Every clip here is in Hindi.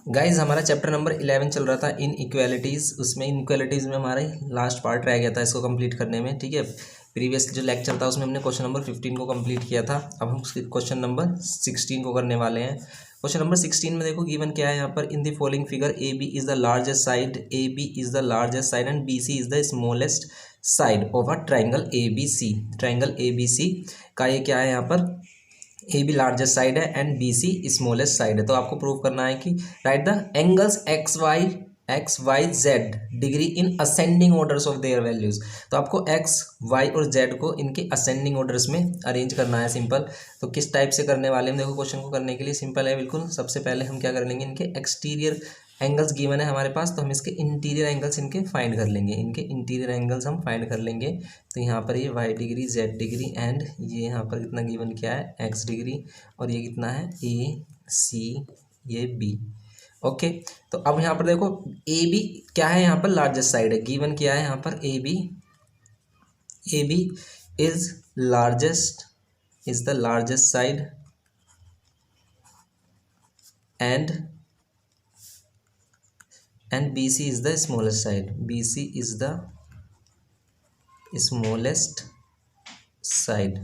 गाइज हमारा चैप्टर नंबर 11 चल रहा था इन इक्वालिटीज़। उसमें इन इक्वालिटीज़ में हमारा लास्ट पार्ट रह गया था इसको कंप्लीट करने में। ठीक है, प्रीवियस जो लेक्चर था उसमें हमने क्वेश्चन नंबर 15 को कंप्लीट किया था। अब हम क्वेश्चन नंबर 16 को करने वाले हैं। क्वेश्चन नंबर 16 में देखो गिवन क्या है यहाँ पर, in the following figure A B is the largest side, A B is the largest side and B C is the smallest side of a triangle A B C. Triangle A B C का ये क्या है यहाँ पर, ए बी लार्जेस्ट साइड है and B C smallest side है। तो आपको प्रूव करना है कि write the angles x y z degree in ascending orders of their values. तो आपको एक्स वाई और जेड को इनके असेंडिंग ऑर्डर्स में अरेंज करना है। सिंपल। तो किस टाइप से करने वाले हम, देखो क्वेश्चन को करने के लिए सिंपल है बिल्कुल। सबसे पहले हम क्या कर लेंगे, इनके एक्सटीरियर एंगल्स गिवन है हमारे पास, तो हम इसके इंटीरियर एंगल्स इनके फाइंड कर लेंगे। इनके इंटीरियर एंगल्स हम फाइंड कर लेंगे। तो यहाँ पर ये y degree, z degree and ये यहाँ पर कितना गिवन क्या है, एक्स डिग्री, और ये कितना है ए सी, ये बी। ओके, तो अब यहाँ पर देखो ए बी क्या है, यहाँ पर लार्जेस्ट साइड है, गिवन क्या है यहाँ पर A B is the largest side and BC is the smallest side, BC is the smallest side,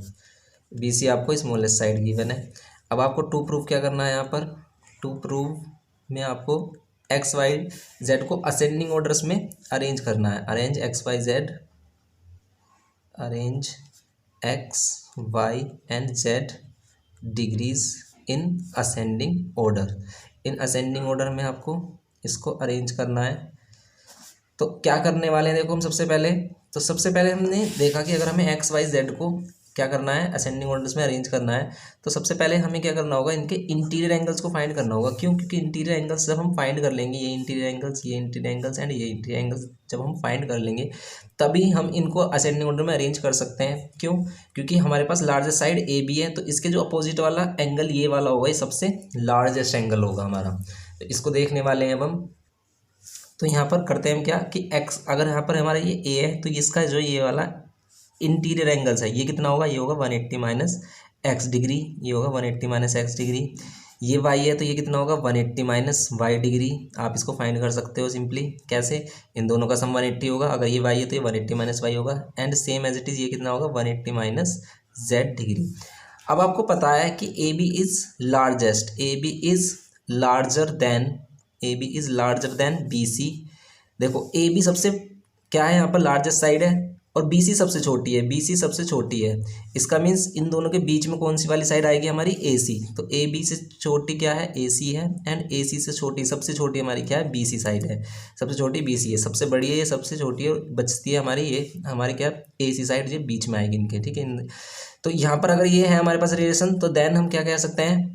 BC आपको smallest side गिवन है। अब आपको टू प्रूफ क्या करना है, यहाँ पर टू प्रूफ में आपको एक्स वाई जेड को असेंडिंग ऑर्डर्स में अरेंज करना है। Arrange x y and z degrees in ascending order. In ascending order में आपको इसको अरेंज करना है। तो क्या करने वाले हैं, देखो हम सबसे पहले हमने देखा कि अगर हमें एक्स वाई जेड को क्या करना है, असेंडिंग ऑर्डर्स में अरेंज करना है, तो सबसे पहले हमें क्या करना होगा, इनके इंटीरियर एंगल्स को फाइंड करना होगा। क्यों? क्योंकि इंटीरियर एंगल्स जब हम फाइंड कर लेंगे, ये इंटीरियर एंगल्स एंड ये इंटीरियर एंगल्स जब हम फाइंड कर लेंगे, तभी हम इनको असेंडिंग ऑर्डर में अरेंज कर सकते हैं। क्यों? क्योंकि हमारे पास लार्जेस्ट साइड ए बी है, तो इसके जो अपोजिट वाला एंगल ये वाला होगा, ये सबसे लार्जेस्ट एंगल होगा हमारा। तो इसको देखने वाले हैं अब हम। तो यहाँ पर करते हैं हम क्या कि एक्स, अगर यहाँ पर हमारा ये ए है, तो इसका जो ये वाला इंटीरियर एंगल्स है, ये कितना होगा, ये होगा 180 माइनस एक्स डिग्री, ये होगा 180 माइनस एक्स डिग्री। ये वाई है, तो ये कितना होगा 180 माइनस वाई डिग्री। आप इसको फाइंड कर सकते हो सिंपली। कैसे? इन दोनों का सम 180 होगा। अगर ये वाई है तो ये 180 माइनस वाई होगा, and same as it is ये कितना होगा 180 माइनस जेड डिग्री। अब आपको पता है कि A B is largest, A B is larger than B C. देखो ए बी सबसे क्या है यहाँ पर, लार्जेस्ट साइड है, और बी सी सबसे छोटी है, बी सी सबसे छोटी है। इसका मीन्स इन दोनों के बीच में कौन सी वाली साइड आएगी हमारी, ए सी। तो ए बी से छोटी क्या है, ए सी है, एंड ए सी से छोटी, सबसे छोटी हमारी क्या है, बी सी साइड है। सबसे छोटी बी सी है, सबसे बड़ी है ये, सबसे छोटी है, बचती है हमारी ये हमारी क्या, ए सी साइड, जो बीच में आएगी इनके। ठीक है, तो यहाँ पर अगर ये है हमारे पास रिलेशन, तो देन हम क्या कह सकते हैं,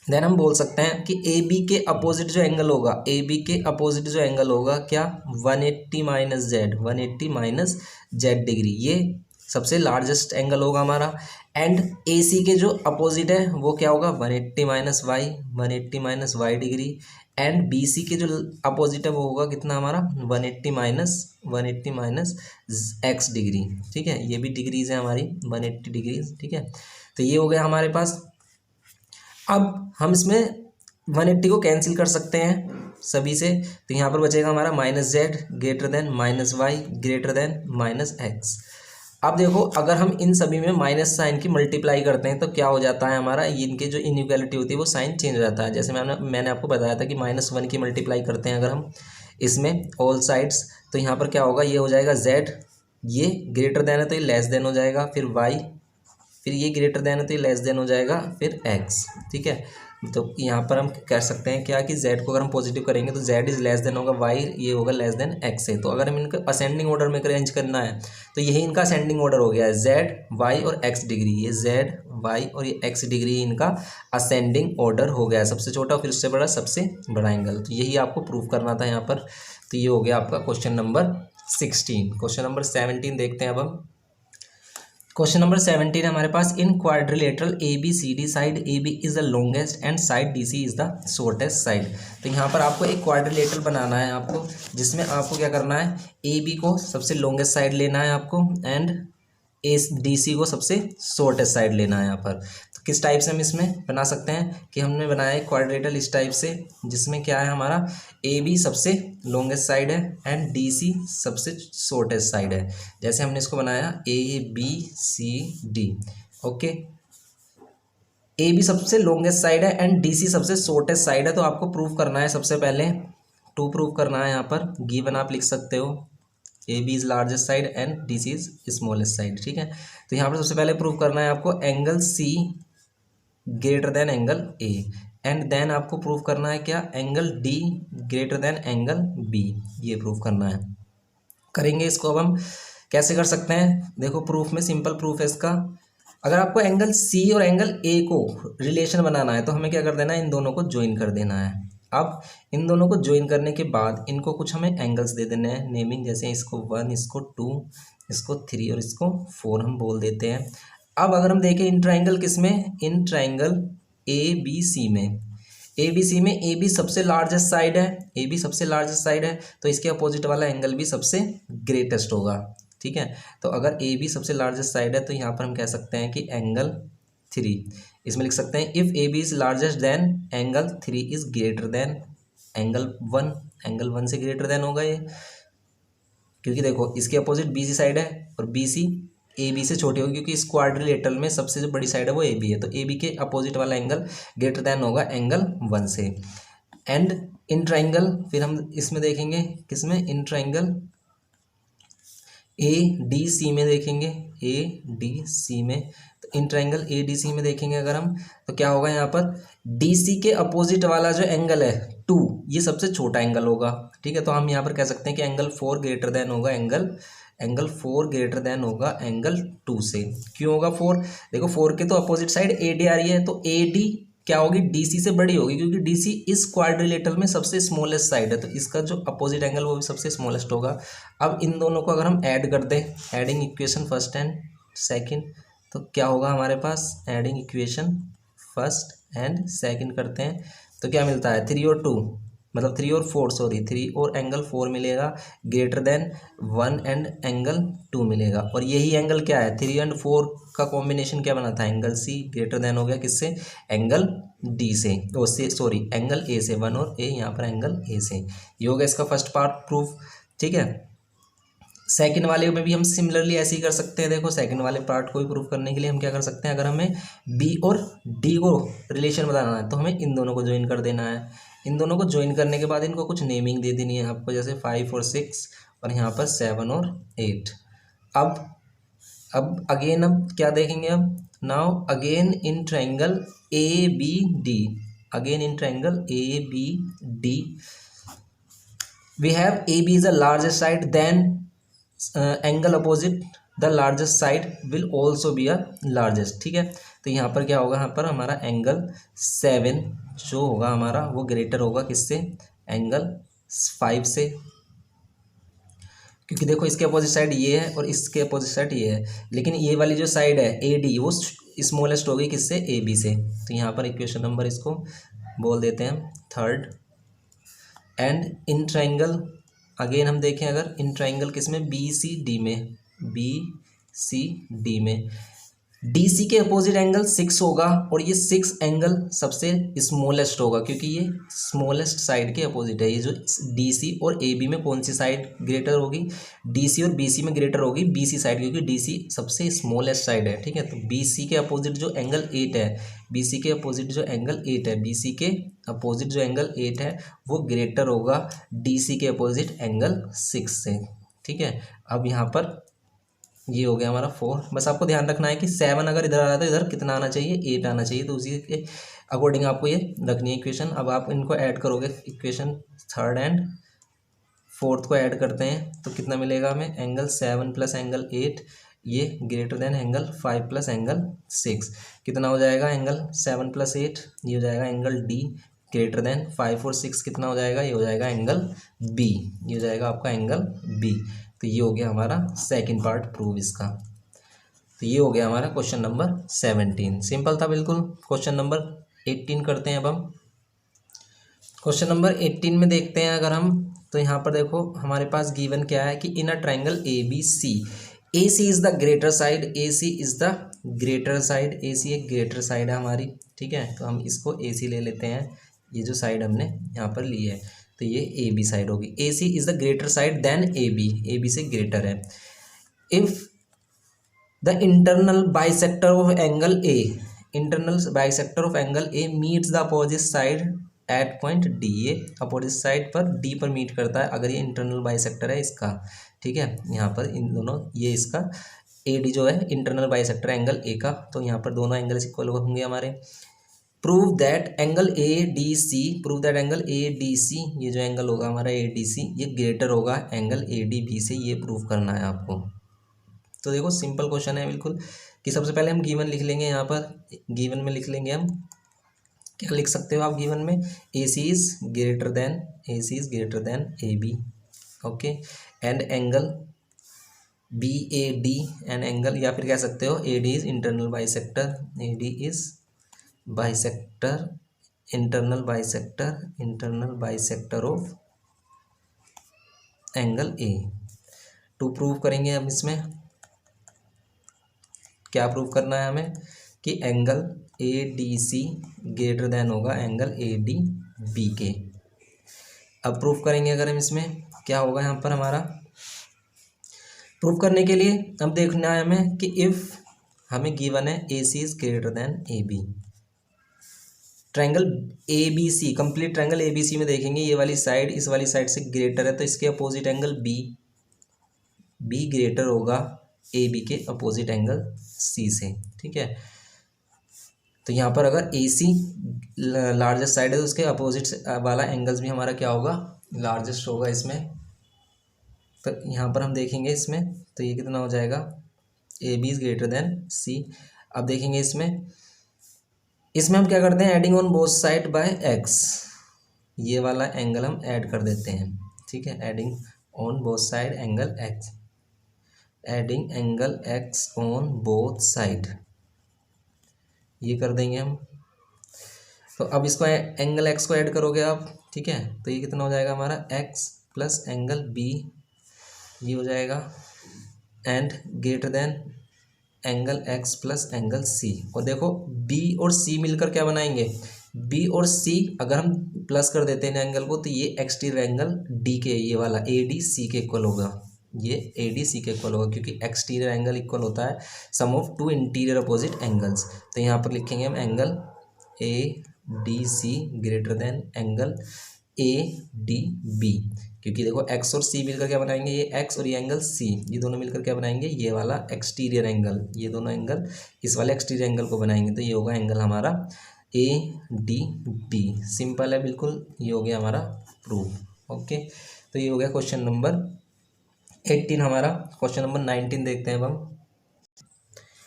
देन हम बोल सकते हैं कि ए बी के अपोजिट जो एंगल होगा, ए बी के अपोजिट जो एंगल होगा क्या, 180 minus Z, 180 minus Z degree, ये सबसे लार्जेस्ट एंगल होगा हमारा। एंड ए सी के जो अपोजिट है वो क्या होगा, 180 minus y, 180 minus y degree. And B C के जो अपोजिट है वो होगा कितना हमारा, 180 माइनस एक्स डिग्री। ठीक है, ये भी डिग्रीज है हमारी, 180 डिग्रीज। ठीक है, तो ये हो गया हमारे पास। अब हम इसमें 180 को कैंसिल कर सकते हैं सभी से, तो यहाँ पर बचेगा हमारा minus z greater than minus y greater than minus x. अब देखो अगर हम इन सभी में माइनस साइन की मल्टीप्लाई करते हैं तो क्या हो जाता है हमारा, इनके जो इनइक्वालिटी होती है वो साइन चेंज हो जाता है। जैसे मैंने आपको बताया था कि -1 की मल्टीप्लाई करते हैं अगर हम इसमें ऑल साइड्स, तो यहाँ पर क्या होगा, ये हो जाएगा जेड, ये ग्रेटर देन है तो ये लेस देन हो जाएगा, फिर वाई, फिर ये ग्रेटर देन है तो ये लेस देन हो जाएगा, फिर एक्स। ठीक है, तो यहाँ पर हम कह सकते हैं क्या कि z को अगर हम पॉजिटिव करेंगे तो z इज लेस देन होगा y, ये होगा लेस देन x है। तो अगर हम इनको असेंडिंग ऑर्डर में अरेंज करना है तो यही इनका असेंडिंग ऑर्डर हो गया है, z y और x डिग्री, ये z y और ये x डिग्री इनका असेंडिंग ऑर्डर हो गया है, सबसे छोटा फिर उससे बड़ा सबसे बड़ा एंगल। तो यही आपको प्रूव करना था यहाँ पर। तो ये हो गया आपका क्वेश्चन नंबर 16। क्वेश्चन नंबर 17 देखते हैं अब हम। क्वेश्चन नंबर 17 हमारे पास, in quadrilateral A B C D side A B is the longest and side D C is the shortest side. तो यहाँ पर आपको एक क्वाड्रिलेटरल बनाना है आपको, जिसमें आपको क्या करना है, ए बी को सबसे लॉन्गेस्ट साइड लेना है आपको, एंड ए डी सी को सबसे शॉर्टेस्ट साइड लेना है यहाँ पर। तो किस टाइप से हम इसमें बना सकते हैं कि हमने बनाया है क्वाड्रेटल इस टाइप से, जिसमें क्या है हमारा ए बी सबसे लॉन्गेस्ट साइड है एंड डी सी सबसे शॉर्टेस्ट साइड है। जैसे हमने इसको बनाया A B C D. Okay, A B सबसे लॉन्गेस्ट साइड है एंड डी सी सबसे शॉर्टेस्ट साइड है। तो आपको प्रूव करना है, सबसे पहले टू प्रूव करना है। यहाँ पर गिवन आप लिख सकते हो A B is largest side and D C is smallest side. ठीक है, तो यहाँ पर सबसे पहले प्रूव करना है आपको angle C greater than angle A and then आपको प्रूव करना है क्या, angle D greater than angle B. ये प्रूव करना है। करेंगे इसको। अब हम कैसे कर सकते हैं, देखो प्रूफ में सिंपल प्रूफ है इसका। अगर आपको एंगल सी और एंगल ए को रिलेशन बनाना है तो हमें क्या कर देना है, इन दोनों को ज्वाइन कर देना है। अब इन दोनों को ज्वाइन करने के बाद इनको कुछ हमें एंगल्स दे देने हैं नेमिंग, जैसे इसको 1, इसको 2, इसको 3 और इसको 4 हम बोल देते हैं। अब अगर हम देखें इन ट्राइंगल किस में, in triangle A B C में, ए बी सी में ए बी सबसे लार्जेस्ट साइड है, ए बी सबसे लार्जेस्ट साइड है तो इसके अपोजिट वाला एंगल भी सबसे ग्रेटेस्ट होगा। ठीक है, तो अगर ए बी सबसे लार्जेस्ट साइड है तो यहाँ पर हम कह सकते हैं कि एंगल 3, इसमें लिख सकते हैं if A B is largest then angle 3 is greater than angle 1। Angle 1 से ग्रेटर देन होगा ये, क्योंकि देखो इसके अपोजिट बी सी साइड है और बी सी ए बी से छोटी होगी, क्योंकि इस क्वाड्रिलेटरल में सबसे जो बड़ी साइड है वो ए बी है, तो ए बी के अपोजिट वाला एंगल ग्रेटर देन होगा एंगल 1 से। एंड इन ट्राइंगल फिर हम इसमें देखेंगे किसमें, इन ट्राइंगल ए डी सी में देखेंगे, ए डी सी में, तो इन ट्राइंगल ए डी सी में देखेंगे अगर हम तो क्या होगा, यहाँ पर डी सी के अपोजिट वाला जो एंगल है 2, ये सबसे छोटा एंगल होगा। ठीक है, तो हम यहाँ पर कह सकते हैं कि एंगल 4 ग्रेटर देन होगा एंगल 4 ग्रेटर देन होगा एंगल 2 से। क्यों होगा 4, देखो 4 के तो अपोजिट साइड ए डी आ रही है, तो ए डी क्या होगी, डीसी से बड़ी होगी, क्योंकि डीसी इस क्वाड्रिलेटरल में सबसे स्मॉलेस्ट साइड है, तो इसका जो अपोजिट एंगल वो भी सबसे स्मॉलेस्ट होगा। अब इन दोनों को अगर हम ऐड कर दें, adding equation first and second, तो क्या होगा हमारे पास, adding equation first and second करते हैं तो क्या मिलता है, 3 और 2 मतलब 3 और 4 सॉरी 3 और एंगल 4 मिलेगा ग्रेटर देन 1 एंड एंगल 2 मिलेगा। और यही एंगल क्या है, 3 एंड 4 का कॉम्बिनेशन क्या बना था, एंगल सी ग्रेटर देन हो गया किससे, एंगल डी से, ओ से सॉरी एंगल ए से, 1 और ए यहाँ पर एंगल ए से। ये हो गया इसका फर्स्ट पार्ट प्रूफ। ठीक है, सेकंड वाले में भी हम सिमिलरली ऐसे ही कर सकते हैं। देखो सेकंड वाले पार्ट को भी प्रूफ करने के लिए हम क्या कर सकते हैं, अगर हमें बी और डी को रिलेशन बताना है तो हमें इन दोनों को ज्वाइन कर देना है। इन दोनों को ज्वाइन करने के बाद इनको कुछ नेमिंग दे देनी है आपको, जैसे 5 और 6 और यहाँ पर 7 और 8। अब अगेन हम क्या देखेंगे, अब now again in triangle A B D, again in triangle A B D we have A B is the largest side, then angle opposite the largest side will also be a largest. ठीक है, तो यहाँ पर क्या होगा, यहाँ पर हमारा एंगल 7 जो होगा हमारा वो ग्रेटर होगा किससे, एंगल 5 से, क्योंकि देखो इसके अपोजिट साइड ये है और इसके अपोजिट साइड ये है, लेकिन ये वाली जो साइड है ए डी वो स्मॉलेस्ट होगी किससे, ए बी से। तो यहाँ पर इक्वेशन नंबर इसको बोल देते हैं third. And in triangle again हम देखें, अगर इन ट्राइंगल किसमें, बी सी डी में, बी सी डी में डी सी के अपोजिट एंगल 6 होगा और ये 6 एंगल सबसे स्मॉलेस्ट होगा, क्योंकि ये स्मॉलेस्ट साइड के अपोजिट है। ये जो डी सी और ए बी में कौन सी साइड ग्रेटर होगी, डी सी और बी सी में ग्रेटर होगी बी सी साइड, क्योंकि डी सी सबसे स्मॉलेस्ट साइड है। ठीक है, तो बी सी के अपोजिट जो एंगल 8 है, बी सी के अपोजिट जो एंगल 8 है, बी सी के अपोजिट जो एंगल 8 है वो ग्रेटर होगा डी सी के अपोजिट एंगल 6 से। ठीक है, अब यहाँ पर ये हो गया हमारा 4। बस आपको ध्यान रखना है कि 7 अगर इधर आ रहा है तो इधर कितना आना चाहिए, 8 आना चाहिए, तो उसी के अकॉर्डिंग आपको ये रखनी है इक्वेशन। अब आप इनको ऐड करोगे, इक्वेशन थर्ड एंड फोर्थ को ऐड करते हैं तो कितना मिलेगा हमें, एंगल 7 प्लस एंगल 8 ये greater than angle 5 plus angle 6, कितना हो जाएगा, एंगल 7 प्लस 8 ये हो जाएगा एंगल डी ग्रेटर देन 5 और 6 कितना हो जाएगा, ये हो जाएगा एंगल बी, ये हो जाएगा आपका एंगल बी। तो ये हो गया हमारा सेकंड पार्ट प्रूव इसका। तो ये हो गया हमारा क्वेश्चन नंबर 17, सिंपल था बिल्कुल। क्वेश्चन नंबर 18 करते हैं अब हम। क्वेश्चन नंबर 18 में देखते हैं अगर हम, तो यहाँ पर देखो हमारे पास गिवन क्या है कि in a triangle A B C A C is the greater side, A C is the greater side, A C एक ग्रेटर साइड है हमारी, ठीक है। तो हम इसको ए सी ले लेते हैं, ये जो साइड हमने यहाँ पर ली है, तो ये ए बी साइड होगी। A C is the greater side than A B से ग्रेटर है। If the internal bisector of angle A, internal bisector of angle A meets the opposite side at point D, ये अपोजिट साइड पर डी पर मीट करता है अगर ये इंटरनल बाइसेक्टर है इसका, ठीक है। यहाँ पर इन दोनों, ये इसका ए डी जो है इंटरनल बाइसेक्टर एंगल ए का, तो यहाँ पर दोनों एंगल इक्वल होंगे हमारे। Prove that angle A D C, prove that angle A D C, ये जो एंगल होगा हमारा ए डी सी, ये ग्रेटर होगा एंगल ए डी बी से, ये प्रूव करना है आपको। तो देखो सिंपल क्वेश्चन है बिल्कुल, कि सबसे पहले हम गिवन लिख लेंगे, यहाँ पर गिवन में लिख लेंगे हम, क्या लिख सकते हो आप गिवन में, A C is greater than, A C is greater than A B, okay, and angle B A D, and angle, या फिर कह सकते हो A D is internal bisector, A D is bisector, internal bisector of angle A. To prove करेंगे हम इसमें, क्या प्रूव करना है हमें, कि angle A D C greater than होगा एंगल ए डी बी के। अब प्रूव करेंगे अगर हम इसमें, क्या होगा यहाँ पर हमारा, प्रूव करने के लिए अब देखना है हमें कि इफ़ हमें गिवन है A C is greater than A B, triangle A B C, complete triangle A B C में देखेंगे ये वाली साइड इस वाली साइड से ग्रेटर है, तो इसके opposite angle B, B greater होगा ए बी के अपोजिट एंगल सी से, ठीक है। तो यहाँ पर अगर ए सी लार्जेस्ट साइड है तो उसके अपोजिट वाला एंगल्स भी हमारा क्या होगा, लार्जेस्ट होगा इसमें। तो यहाँ पर हम देखेंगे इसमें, तो ये कितना हो जाएगा, A B is greater than C. अब देखेंगे इसमें, इसमें हम क्या करते हैं, adding on both side by x, ये वाला एंगल हम ऐड कर देते हैं, ठीक है, adding on both side angle x, adding angle x on both side, ये कर देंगे हम। तो अब इसको एंगल एक्स को ऐड करोगे आप, ठीक है, तो ये कितना हो जाएगा हमारा, एक्स प्लस एंगल बी, ये हो जाएगा, and greater than angle x plus angle C. और देखो बी और सी मिलकर क्या बनाएंगे, बी और सी अगर हम प्लस कर देते हैं एंगल को, तो ये एक्सटीरियर एंगल डी के, ये वाला ए डी सी के इक्वल होगा, ये ए डी सी के इक्वल होगा, क्योंकि एक्सटीरियर एंगल इक्वल होता है sum of two interior opposite angles. तो यहाँ पर लिखेंगे हम angle A D C greater than angle A D B, क्योंकि देखो एक्स और सी मिलकर क्या बनाएंगे, ये एक्स और ये एंगल सी, ये दोनों मिलकर क्या बनाएंगे, ये वाला एक्सटीरियर एंगल, ये दोनों एंगल इस वाले एक्सटीरियर एंगल को बनाएंगे, तो ये होगा एंगल हमारा ए डी बी। सिंपल है बिल्कुल, ये हो गया हमारा प्रूफ, ओके। तो ये हो गया क्वेश्चन नंबर 18 हमारा। क्वेश्चन नंबर 19 देखते हैं अब हम,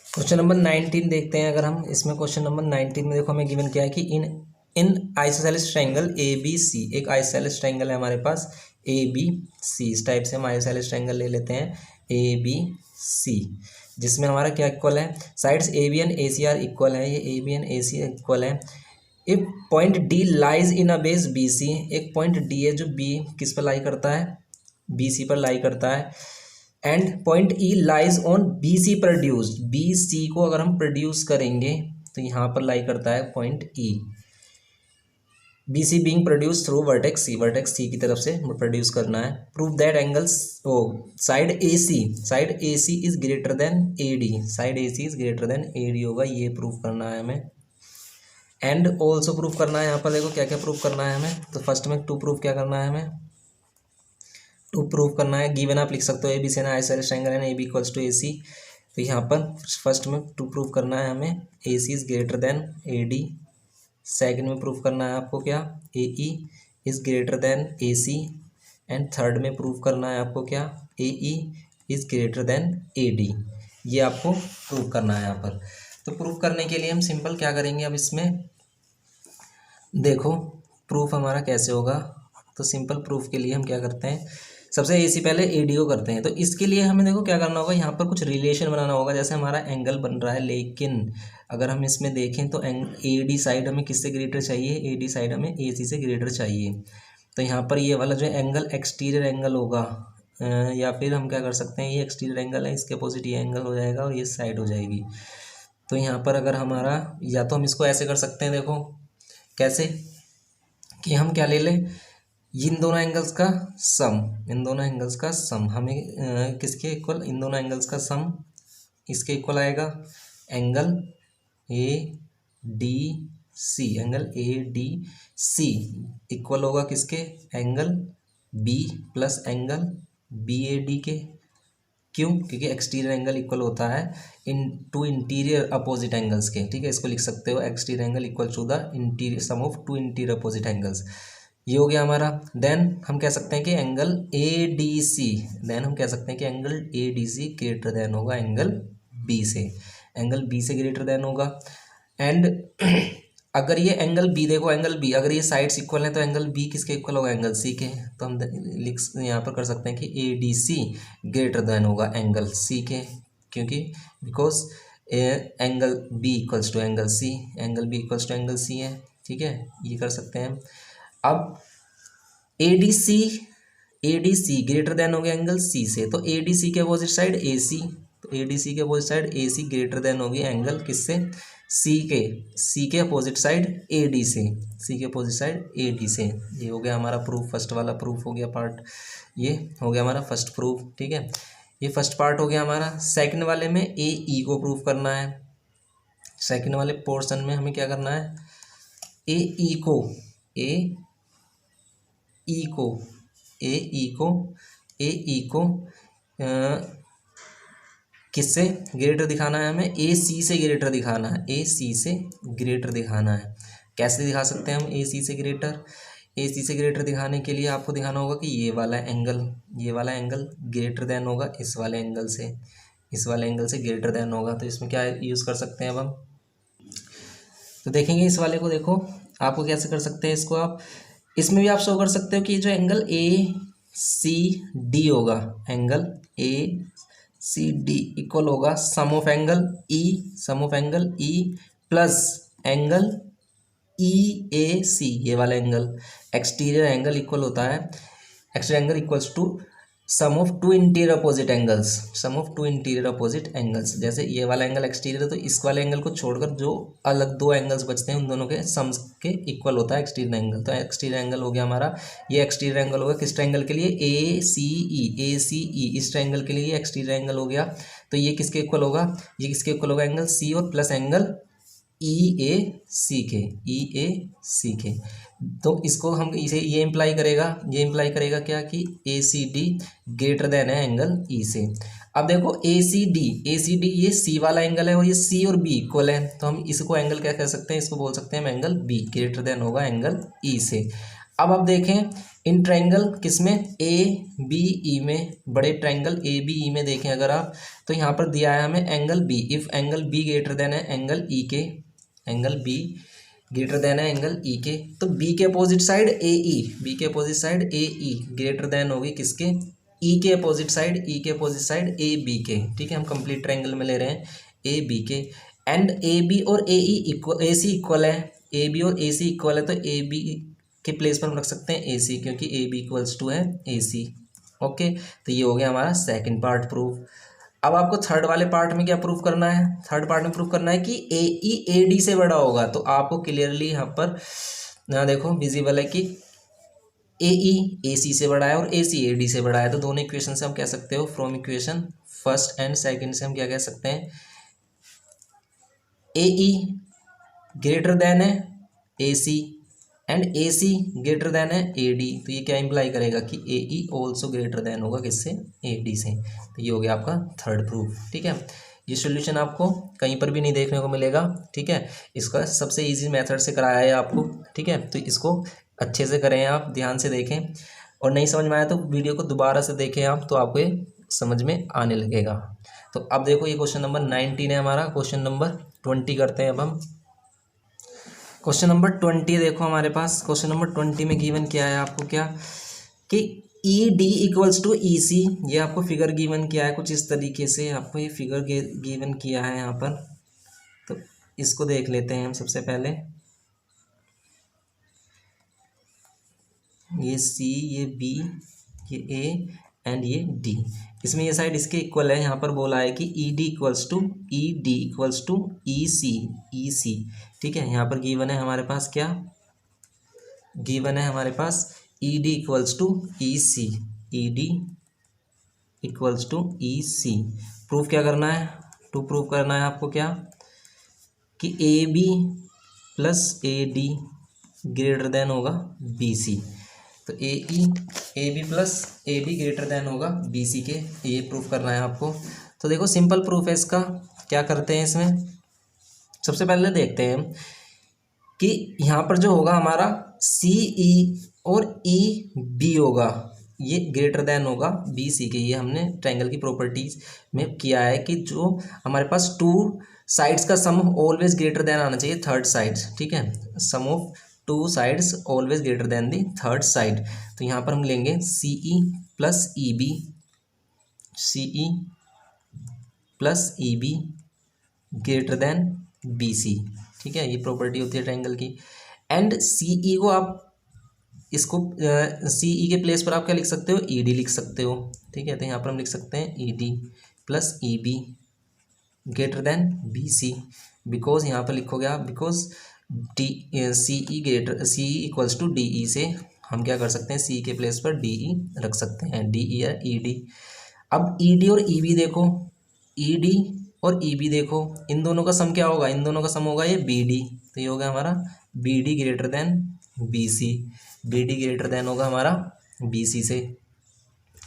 क्वेश्चन नंबर 19 देखते हैं अगर हम इसमें। क्वेश्चन नंबर 19 में देखो हमें गिवन क्या है कि in isosceles triangle A B C, एक आइसोसेलेस ट्रायंगल है हमारे पास ए बी सी, इस टाइप से हम आइसोसेलेस ट्रायंगल ले लेते हैं ए बी सी, जिसमें हमारा क्या इक्वल है, sides A B and A C are equal है, ये A B and A C equal है। If point D lies in a base B C, एक पॉइंट डी है जो बी किस पर लाई करता है, बी सी पर लाई करता है, and point E lies on B C produced, B C को अगर हम प्रोड्यूस करेंगे तो यहाँ पर लाई करता है point E, B C being produce through vertex C की तरफ से प्रोड्यूस करना है। Prove that angles o side A C is greater than A D, side A C is greater than A D होगा, ये प्रूव करना है हमें। एंड ऑल्सो प्रूव करना है, यहाँ पर देखो क्या क्या प्रूव करना है हमें। तो फर्स्ट में टू प्रूव क्या करना है हमें, टू प्रूव करना है, गिवन आप लिख सकते हो A B C an isosceles triangle and A B equals to A C. तो यहाँ पर फर्स्ट में टू प्रूव करना है हमें, A C is greater than A D. Second में प्रूव करना है आपको क्या, A E is greater than A C. And third में प्रूव करना है आपको क्या, A E is greater than A D, ये आपको प्रूव करना है यहाँ पर। तो प्रूव करने के लिए हम सिंपल क्या करेंगे, अब इसमें देखो प्रूफ हमारा कैसे होगा। तो सिंपल प्रूफ के लिए हम क्या करते हैं, सबसे ए सी पहले ए डी को करते हैं। तो इसके लिए हमें देखो क्या करना होगा, यहाँ पर कुछ रिलेशन बनाना होगा, जैसे हमारा एंगल बन रहा है, लेकिन अगर हम इसमें देखें तो ए डी साइड हमें किससे ग्रेटर चाहिए, ए डी साइड हमें ए सी से ग्रेटर चाहिए। तो यहाँ पर ये वाला जो एंगल एक्सटीरियर एंगल होगा, या फिर हम क्या कर सकते हैं, ये एक्सटीरियर एंगल है, इसके अपोजिट ये एंगल हो जाएगा और ये साइड हो जाएगी। तो यहाँ पर अगर हमारा, या तो हम इसको ऐसे कर सकते हैं, देखो कैसे, कि हम क्या ले लें, इन दोनों एंगल्स का सम, इन दोनों एंगल्स का सम हमें किसके इक्वल, इन दोनों एंगल्स का सम इसके इक्वल आएगा, angle A D C, angle A D C equal होगा किसके, angle B plus angle B A D के। क्यों? क्योंकि एक्सटीरियर एंगल इक्वल होता है in two interior opposite angles के। ठीक है, इसको लिख सकते हो exterior angle equal to the interior sum of two interior opposite angles. ये हो गया हमारा। देन हम कह सकते हैं कि angle A D C, then हम कह सकते हैं कि angle A D C greater than होगा एंगल बी से, एंगल बी से ग्रेटर देन होगा। एंड अगर ये एंगल बी, देखो एंगल बी, अगर ये साइड्स इक्वल हैं तो एंगल बी किसके इक्वल होगा, एंगल सी के। तो हम लिख यहाँ पर कर सकते हैं कि A D C greater than होगा एंगल सी के, क्योंकि because angle B equals to angle C, angle B equals to angle C है। ठीक है, ये कर सकते हैं। अब A D C greater than हो गया एंगल सी से, तो ए डी सी के अपोजिट साइड ए सी, तो ए डी सी के opposite side A C greater than होगी एंगल किससे, सी के अपोजिट साइड ए डी से, सी के अपोजिट साइड ए डी से। ये हो गया हमारा प्रूफ, फर्स्ट वाला प्रूफ हो गया पार्ट, ये हो गया हमारा फर्स्ट प्रूफ। ठीक है, ये फर्स्ट पार्ट हो गया हमारा। सेकंड वाले में ए ई को प्रूफ करना है, सेकंड वाले पोर्शन में हमें क्या करना है, ए ई को, ए ई को, ए ई को, ए ई को किससे ग्रेटर दिखाना है, हमें ए सी से ग्रेटर दिखाना है, ए सी से ग्रेटर दिखाना है। कैसे दिखा सकते हैं हम ए सी से ग्रेटर, ए सी से ग्रेटर दिखाने के लिए आपको दिखाना होगा कि ये वाला एंगल, ये वाला एंगल ग्रेटर देन होगा इस वाले एंगल से, इस वाले एंगल से ग्रेटर देन होगा। तो इसमें क्या यूज़ कर सकते हैं अब हम, तो देखेंगे इस वाले को। देखो आपको कैसे कर सकते हैं इसको, आप इसमें भी आप शो कर सकते हो कि जो एंगल ए सी डी होगा, angle A C D equal होगा sum of angle E, sum of angle E plus angle E A C, ये वाला एंगल एक्सटीरियर एंगल इक्वल होता है, exterior angle equals to sum of two interior opposite angles, sum of two interior opposite angles. जैसे ये वाला एंगल एक्सटीरियर है तो इस वाले एंगल को छोड़कर जो अलग दो एंगल्स बचते हैं उन दोनों के सम्स के इक्वल होता है एक्सटीरियर एंगल। तो एक्सटीरियर एंगल हो गया हमारा, ये एक्सटीरियर एंगल होगा किस ट्रायंगल के लिए, ए सी ई, इस ट्रायंगल के लिए एक्सटीरियर एंगल हो गया। तो ये किसके इक्वल होगा, ये किसके इक्वल होगा, एंगल सी और plus angle E A C के, ई ए सी के। तो इसको हम इसे ये इम्प्लाई करेगा, ये इम्प्लाई करेगा क्या कि ए सी डी ग्रेटर देन है एंगल ई से। अब देखो ए सी डी ये सी वाला एंगल है और ये सी और बी इक्वल है, तो हम इसको एंगल क्या कह सकते हैं, इसको बोल सकते हैं एंगल बी ग्रेटर देन होगा एंगल ई से। अब आप देखें इन ट्रायंगल किसमें, ए बी ई में, बड़े ट्रायंगल ए बी ई में देखें अगर आप, तो यहाँ पर दिया है हमें angle B, if angle B greater than है एंगल ई के, एंगल बी ग्रेटर देन है एंगल ई के, तो बी के opposite side A E, B के opposite side A E greater than होगी किसके, ई के अपोजिट साइड, ई के अपोजिट साइड ए बी के। ठीक है, हम कंप्लीट ट्रायंगल में ले रहे हैं ए बी के, एंड ए बी और ए ई इक्वल, ए सी इक्वल है, ए बी और ए सी इक्वल है, तो ए बी के प्लेस पर हम रख सकते हैं ए सी, क्योंकि ए बी इक्वल्स टू है ए सी। ओके, तो ये हो गया हमारा सेकेंड पार्ट प्रूफ। अब आपको थर्ड वाले पार्ट में क्या प्रूफ करना है, थर्ड पार्ट में प्रूफ करना है कि ए ई ए डी से बड़ा होगा। तो आपको क्लियरली यहाँ पर यहाँ देखो विजिबल है कि ए ई ए सी से बड़ा है और ए सी ए डी से बड़ा है। तो दोनों इक्वेशन से हम कह सकते हो, from equation first and second से हम क्या कह सकते हैं, ए ई ग्रेटर देन है A C and A C greater than है ए डी। तो ये क्या इंप्लाई करेगा कि A E also greater than होगा किससे, ए डी से। तो ये हो गया आपका थर्ड प्रूफ। ठीक है, ये सॉल्यूशन आपको कहीं पर भी नहीं देखने को मिलेगा। ठीक है, इसका सबसे इजी मेथड से कराया है आपको। ठीक है, तो इसको अच्छे से करें, आप ध्यान से देखें, और नहीं समझ में आया तो वीडियो को दोबारा से देखें आप, तो आपको ये समझ में आने लगेगा। तो अब देखो ये क्वेश्चन नंबर 19 है हमारा, क्वेश्चन नंबर 20 करते हैं अब हम। क्वेश्चन नंबर 20 देखो हमारे पास, क्वेश्चन नंबर 20 में गिवन क्या है आपको, क्या कि ई डी इक्वल्स टू ई सी, ये आपको फिगर गिवन किया है कुछ इस तरीके से, आपको ये फिगर गिवन किया है यहाँ पर। तो इसको देख लेते हैं हम सबसे पहले, ये सी, ये बी, ये ए एंड ये डी। इसमें ये साइड इसके इक्वल है, यहाँ पर बोला है कि ई डी इक्वल्स टू ई सी। ठीक है, यहाँ पर गिवन है हमारे पास क्या, गिवन है हमारे पास E D equals to E C, E D equals to E C. Proof क्या करना है, टू प्रूफ करना है आपको क्या, कि A B plus A D greater than होगा बी सी। तो A B plus A D greater than होगा बी सी के, ये प्रूफ करना है आपको। तो देखो सिंपल प्रूफ है इसका, क्या करते हैं इसमें, सबसे पहले देखते हैं कि यहाँ पर जो होगा हमारा सी ई और ई बी होगा, ये ग्रेटर देन होगा बी सी के। ये हमने ट्रायंगल की प्रॉपर्टीज में किया है कि जो हमारे पास टू साइड्स का सम ऑलवेज ग्रेटर देन आना चाहिए थर्ड साइड। ठीक है, sum of two sides always greater than the third side. तो यहाँ पर हम लेंगे C E plus E B, C E plus E B greater than B C. ठीक है, ये प्रॉपर्टी होती है ट्रायंगल की। एंड सी ई को आप इसको सी ई के प्लेस पर आप क्या लिख सकते हो, ई डी लिख सकते हो। ठीक है, तो यहाँ पर हम लिख सकते हैं E D plus E B greater than B C. Because यहाँ पर लिखोगे आप, because D C E greater C E equals to D E से हम क्या कर सकते हैं, सी के प्लेस पर डी ई रख सकते हैं, डी ई या ई डी। अब ई डी और ई बी देखो, ई डी और ई बी देखो, इन दोनों का सम क्या होगा, इन दोनों का सम होगा ये बी डी। तो ये होगा हमारा B D greater than B C, B D greater than होगा हमारा बी सी से।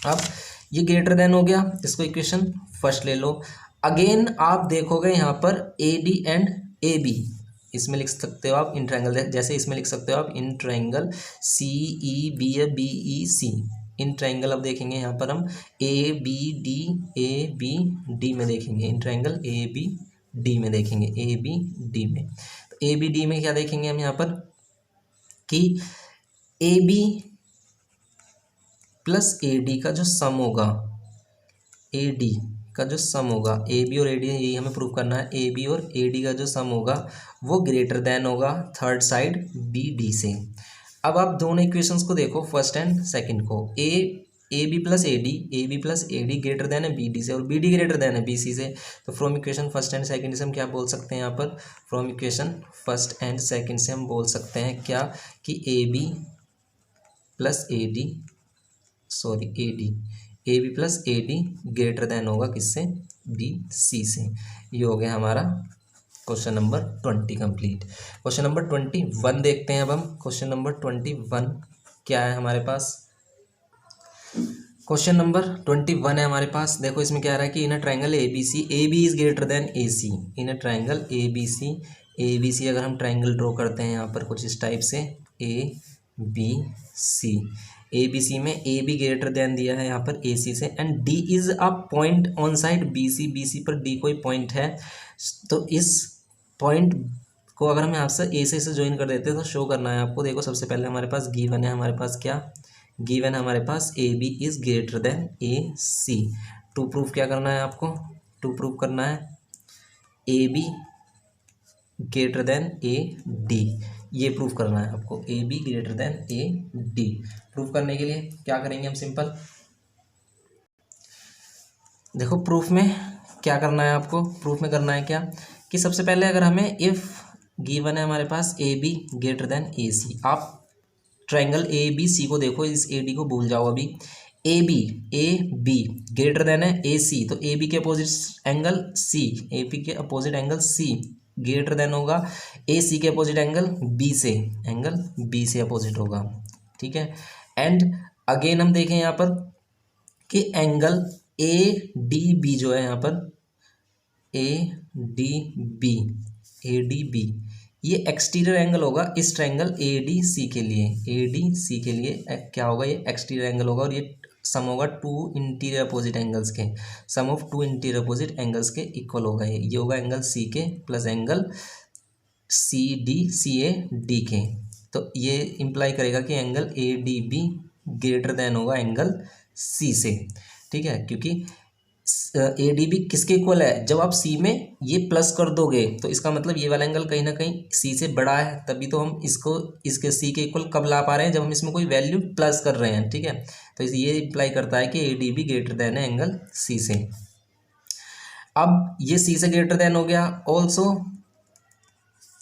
अब ये ग्रेटर देन हो गया, इसको इक्वेशन फर्स्ट ले लो। अगेन आप देखोगे यहाँ पर A D and A B, इसमें लिख सकते हो आप इन ट्रायंगल, जैसे इसमें लिख सकते हो आप in triangle C E B या B E C. In triangle अब देखेंगे यहाँ पर हम ए बी डी में देखेंगे, in triangle A B D में देखेंगे, ए बी डी में। तो ए बी डी में क्या देखेंगे हम यहाँ पर कि A B plus A D का जो सम होगा, ए डी का जो सम होगा, ए बी और ए डी, यही हमें प्रूव करना है, ए बी और ए डी का जो सम होगा वो ग्रेटर देन होगा थर्ड साइड बी डी से। अब आप दोनों इक्वेशंस को देखो, फर्स्ट एंड सेकंड को, A B plus A D greater than है बी डी से और बी डी ग्रेटर देन है बी सी से। तो from equation first and second से हम क्या बोल सकते हैं यहाँ पर, from equation first and second से हम बोल सकते हैं क्या, कि A B plus A D, sorry A B plus A D greater than होगा किससे, बी सी से। ये हो गया हमारा question number 20 complete. Question number 21 देखते हैं अब हम। क्वेश्चन नंबर 21 क्या है हमारे पास, क्वेश्चन नंबर 21 है हमारे पास। देखो इसमें क्या आ रहा है कि in a triangle A B C, A B is greater than A C. In a triangle A B C अगर हम ट्रायंगल ड्रॉ करते हैं यहाँ पर कुछ इस टाइप से, ए B C, A B C में ए बी ग्रेटर देन दिया है यहाँ पर ए सी से, and D is a point on side B C पर डी कोई पॉइंट है। तो इस पॉइंट को अगर हम यहाँ से ए से इसे ज्वाइन कर देते हैं तो शो करना है आपको। देखो सबसे पहले हमारे पास गिवन है, हमारे पास क्या गिवन है, हमारे पास A B is greater than A C. To proof क्या करना है आपको, टू प्रूफ करना है A B greater than A D, ये प्रूफ करना है आपको, A B greater than A D. Proof करने के लिए क्या करेंगे हम, सिंपल देखो प्रूफ में क्या करना है आपको, प्रूफ में करना है क्या कि सबसे पहले अगर हमें इफ गिवन है हमारे पास A B greater than A सी, आप ट्रायंगल ए बी सी को देखो, इस ए डी को भूल जाओ अभी। ए बी ग्रेटर देन है ए सी, तो ए बी के opposite angle C, A B के opposite angle C greater than होगा ए सी के अपोजिट एंगल बी से, एंगल बी से अपोजिट होगा। ठीक है, एंड अगेन हम देखें यहाँ पर कि एंगल ए डी बी जो है यहाँ पर ए डी बी ये एक्सटीरियर एंगल होगा इस ट्रायंगल ए डी सी के लिए, ए डी सी के लिए क्या होगा, ये एक्सटीरियर एंगल होगा और ये सम होगा टू इंटीरियर अपोजिट एंगल्स के, sum of two interior opposite angles के इक्वल होगा। ये होगा एंगल सी के plus angle C A D के। तो ये इंप्लाई करेगा कि angle A D B greater than होगा एंगल सी से। ठीक है, क्योंकि ए डी बी किसके इक्वल है, जब आप सी में ये प्लस कर दोगे तो इसका मतलब ये वाला एंगल कहीं ना कहीं सी से बड़ा है, तभी तो हम इसको इसके सी के इक्वल कब ला पा रहे हैं, जब हम इसमें कोई वैल्यू प्लस कर रहे हैं, ठीक है। तो ये इम्प्लाई करता है कि A D B greater than है एंगल सी से। अब ये सी से ग्रेटर देन हो गया, also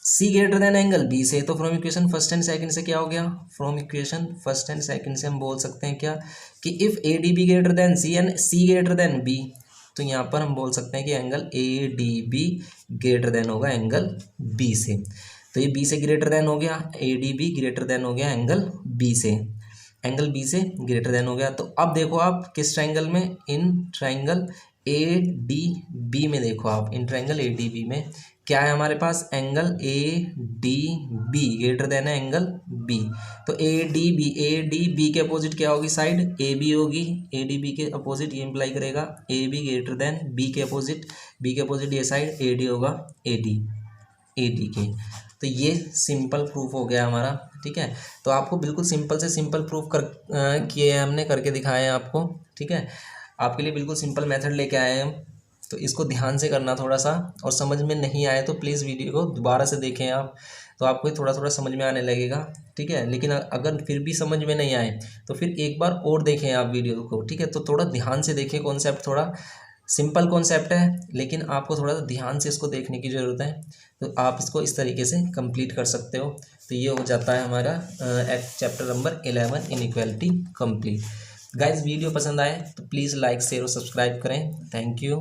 C greater than angle B से। तो from equation first and second से क्या हो गया, from equation first and second से हम बोल सकते हैं क्या कि if A D B greater than C and C greater than B, तो यहाँ पर हम बोल सकते हैं कि angle A D B greater than होगा एंगल बी से। तो ये बी से ग्रेटर देन हो गया, A D B greater than हो गया एंगल बी से, एंगल बी से ग्रेटर देन हो गया। तो अब देखो आप किस ट्राइंगल में, in triangle A D B में देखो आप, in triangle A D B में क्या है हमारे पास, angle A D B greater than है एंगल बी। तो ए डी बी के अपोजिट क्या होगी साइड, ए बी होगी, ए डी बी के अपोजिट ये इम्प्लाई करेगा A B greater than B के अपोजिट, बी के अपोजिट ये साइड ए डी होगा ए डी के। तो ये सिंपल प्रूफ हो गया हमारा, ठीक है। तो आपको बिल्कुल सिंपल से सिंपल प्रूफ किए हमने, करके दिखाए हैं आपको, ठीक है। आपके लिए बिल्कुल सिंपल मेथड लेके आए हैं हम, तो इसको ध्यान से करना थोड़ा सा, और समझ में नहीं आए तो प्लीज़ वीडियो को दोबारा से देखें आप, तो आपको थोड़ा थोड़ा समझ में आने लगेगा, ठीक है। लेकिन अगर फिर भी समझ में नहीं आए तो फिर एक बार और देखें आप वीडियो को, ठीक है। तो थोड़ा ध्यान से देखें, कॉन्सेप्ट थोड़ा सिंपल कॉन्सेप्ट है, लेकिन आपको थोड़ा सा ध्यान से इसको देखने की ज़रूरत है, तो आप इसको इस तरीके से कंप्लीट कर सकते हो। तो ये हो जाता है हमारा chapter number 11 inequality complete. Guys video पसंद आए तो प्लीज़ लाइक शेयर और सब्सक्राइब करें। Thank you.